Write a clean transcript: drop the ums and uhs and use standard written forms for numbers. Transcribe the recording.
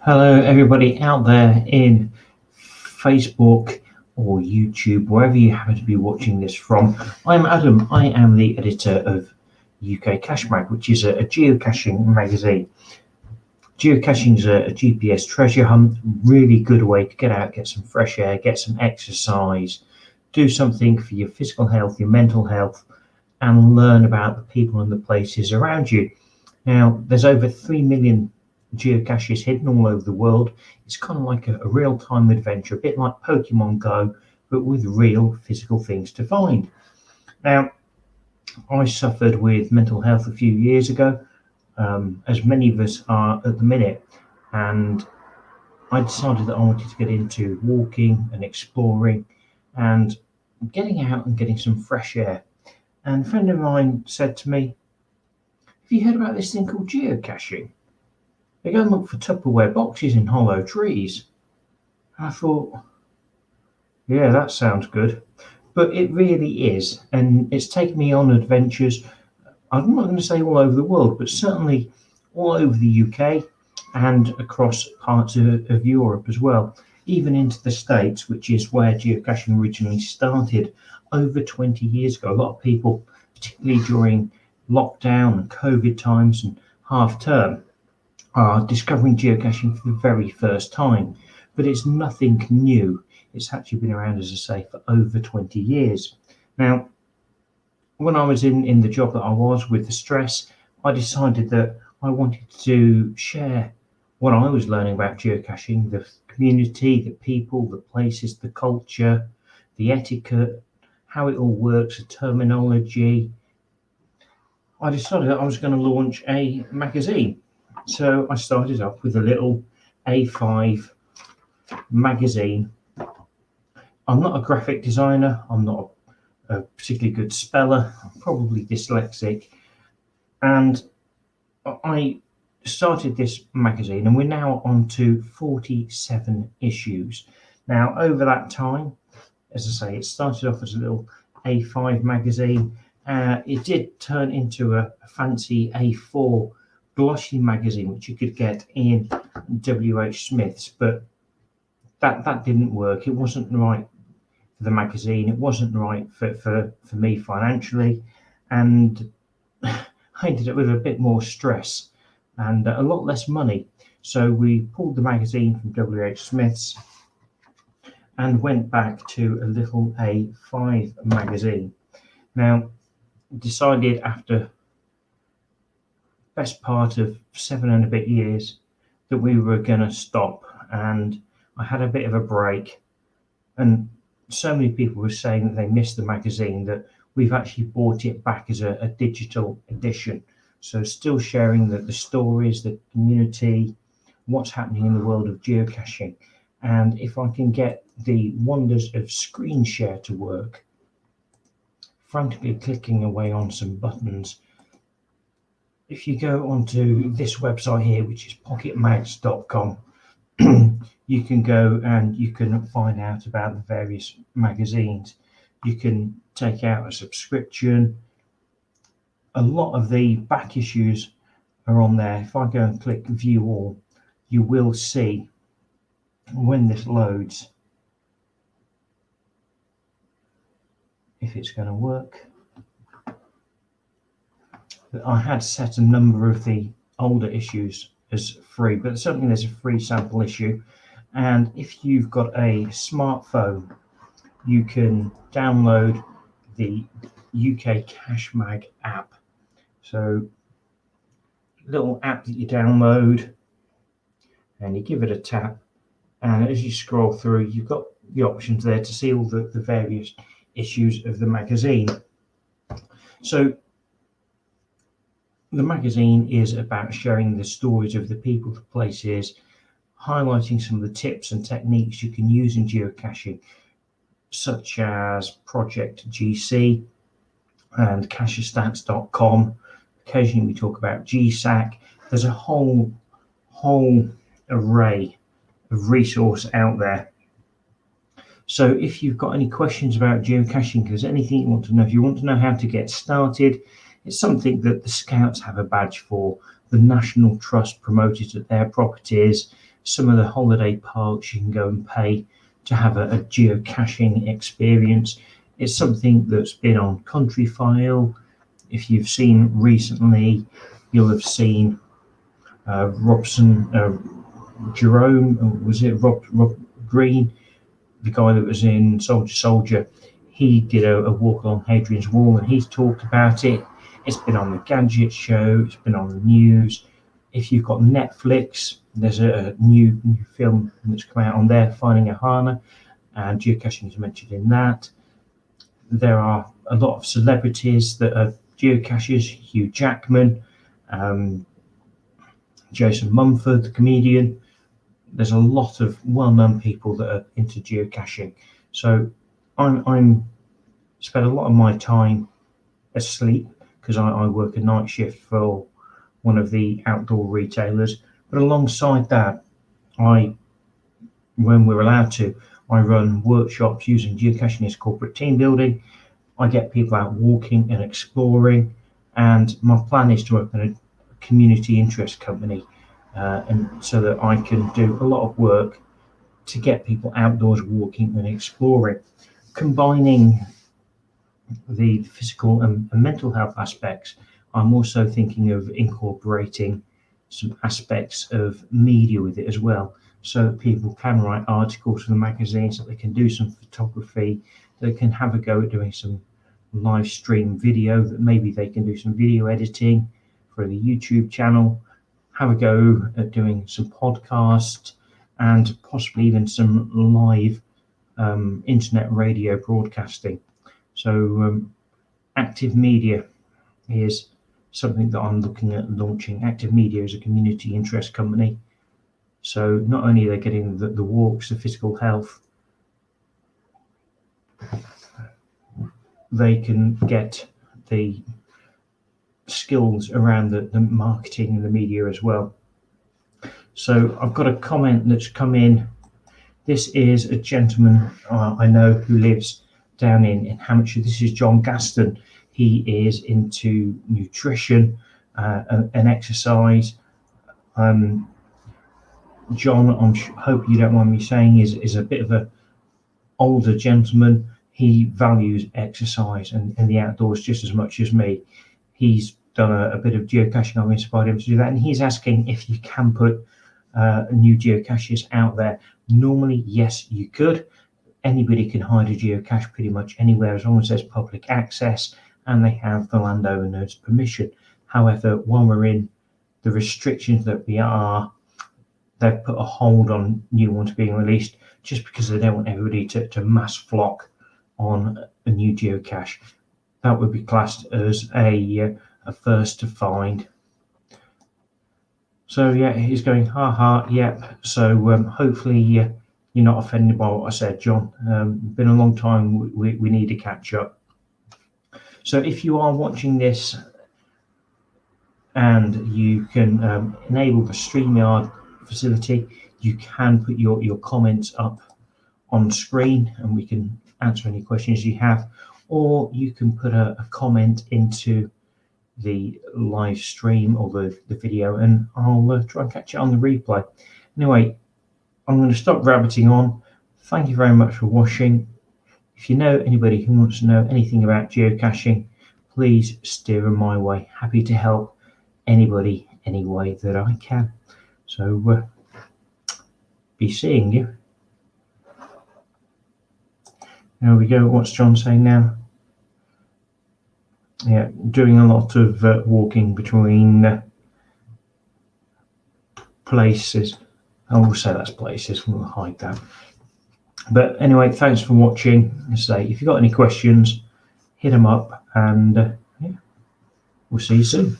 Hello, everybody out there in Facebook or YouTube, wherever you happen to be watching this from. I'm Adam. I am the editor of UK Cache Mag, which is a geocaching magazine. Geocaching is a GPS treasure hunt, really good way to get out, get some fresh air, get some exercise, do something for your physical health, your mental health, and learn about the people and the places around you. Now, there's over 3 million geocaches hidden all over the world. It's kind of like a real-time adventure, a bit like Pokemon Go, but with real physical things to find. Now, I suffered with mental health a few years ago, as many of us are at the minute, and I decided that I wanted to get into walking and exploring and getting out and getting some fresh air. And a friend of mine said to me, "Have you heard about this thing called geocaching? They go and look for Tupperware boxes in hollow trees." And I thought, yeah, that sounds good. But it really is. And it's taken me on adventures. I'm not going to say all over the world, but certainly all over the UK and across parts of Europe as well, even into the States, which is where geocaching originally started over 20 years ago. A lot of people, particularly during lockdown and COVID times and half term, are discovering geocaching for the very first time, but it's nothing new. It's actually been around, as I say, for over 20 years. Now, when I was in the job that I was with the stress, I decided that I wanted to share what I was learning about geocaching, the community, the people, the places, the culture, the etiquette, how it all works, the terminology. I decided that I was going to launch a magazine. So I started off with a little A5 magazine. I'm not a graphic designer. I'm not a particularly good speller. I'm probably dyslexic. And I started this magazine, and we're now on to 47 issues. Now, over that time, as I say, it started off as a little A5 magazine. It did turn into a fancy A4 glossy magazine, which you could get in WH Smith's, but that didn't work. It wasn't right for the magazine. It wasn't right for me financially, and I ended up with a bit more stress and a lot less money. So we pulled the magazine from WH Smith's and went back to a little A5 magazine. Now, decided after best part of 7 and a bit years that we were going to stop, and I had a bit of a break, and so many people were saying that they missed the magazine that we've actually bought it back as a digital edition. So still sharing the stories, the community, what's happening in the world of geocaching. And if I can get the wonders of screen share to work, frantically clicking away on some buttons. If you go onto this website here, which is pocketmags.com, you can go and you can find out about the various magazines. You can take out a subscription. A lot of the back issues are on there. If I go and click view all, you will see when this loads, if it's going to work. I had set a number of the older issues as free, but certainly there's a free sample issue. And if you've got a smartphone, you can download the UK Cache Mag app. So, little app that you download, and you give it a tap, and as you scroll through, you've got the options there to see all the various issues of the magazine. So the magazine is about sharing the stories of the people, the places, highlighting some of the tips and techniques you can use in geocaching, such as Project GC and cachestats.com. Occasionally we talk about GSAC. There's a whole array of resource out there. So if you've got any questions about geocaching, if there's anything you want to know, if you want to know how to get started, it's something that the Scouts have a badge for. The National Trust promote it at their properties. some of the holiday parks you can go and pay to have a geocaching experience. It's something that's been on Countryfile. If you've seen recently, you'll have seen Jerome, was it Rob Green, the guy that was in Soldier. He did a walk along Hadrian's Wall, and he's talked about it. It's been on the Gadget Show. It's been on the news. If you've got Netflix, there's a new film that's come out on there, Finding Ohana, and geocaching is mentioned in that. There are a lot of celebrities that are geocachers. Hugh Jackman, Jason Mumford, the comedian. There's a lot of well-known people that are into geocaching. So I'm spend a lot of my time asleep because I work a night shift for one of the outdoor retailers. But alongside that, when we're allowed to, I run workshops using geocaching as corporate team building. I get people out walking and exploring, and my plan is to open a community interest company, and so that I can do a lot of work to get people outdoors walking and exploring, combining the physical and mental health aspects. I'm also thinking of incorporating some aspects of media with it as well, so that people can write articles for the magazines, that they can do some photography, they can have a go at doing some live stream video, that maybe they can do some video editing for the YouTube channel, have a go at doing some podcasts, and possibly even some live internet radio broadcasting. So Active Media is something that I'm looking at launching. Active Media is a community interest company. So not only are they getting the walks, the physical health, they can get the skills around the marketing and the media as well. So I've got a comment that's come in. This is a gentleman I know who lives down in Hampshire. This is John Gaston. He is into nutrition and exercise. John, I hope you don't mind me saying, is a bit of a older gentleman. He values exercise and the outdoors just as much as me. He's done a bit of geocaching. I've inspired him to do that, and he's asking if you can put new geocaches out there. Normally, yes, you could. Anybody can hide a geocache pretty much anywhere as long as there's public access and they have the landowner's permission. However, while we're in the restrictions that we are, they've put a hold on new ones being released just because they don't want everybody to mass flock on a new geocache. That would be classed as a first to find. So yeah, he's going, ha, yep. So hopefully you're not offended by what I said, John. Been a long time. We need to catch up. So if you are watching this and you can enable the StreamYard facility, you can put your comments up on screen and we can answer any questions you have, or you can put a comment into the live stream or the video, and I'll try and catch it on the replay. Anyway, I'm going to stop rabbiting on. Thank you very much for watching. If you know anybody who wants to know anything about geocaching, please steer them my way. Happy to help anybody any way that I can. So be seeing you. There we go. What's John saying now? Yeah, doing a lot of walking between places. I will say that's places. We'll hide that. But anyway, thanks for watching. As I say, if you've got any questions, hit them up, and yeah, we'll see you soon.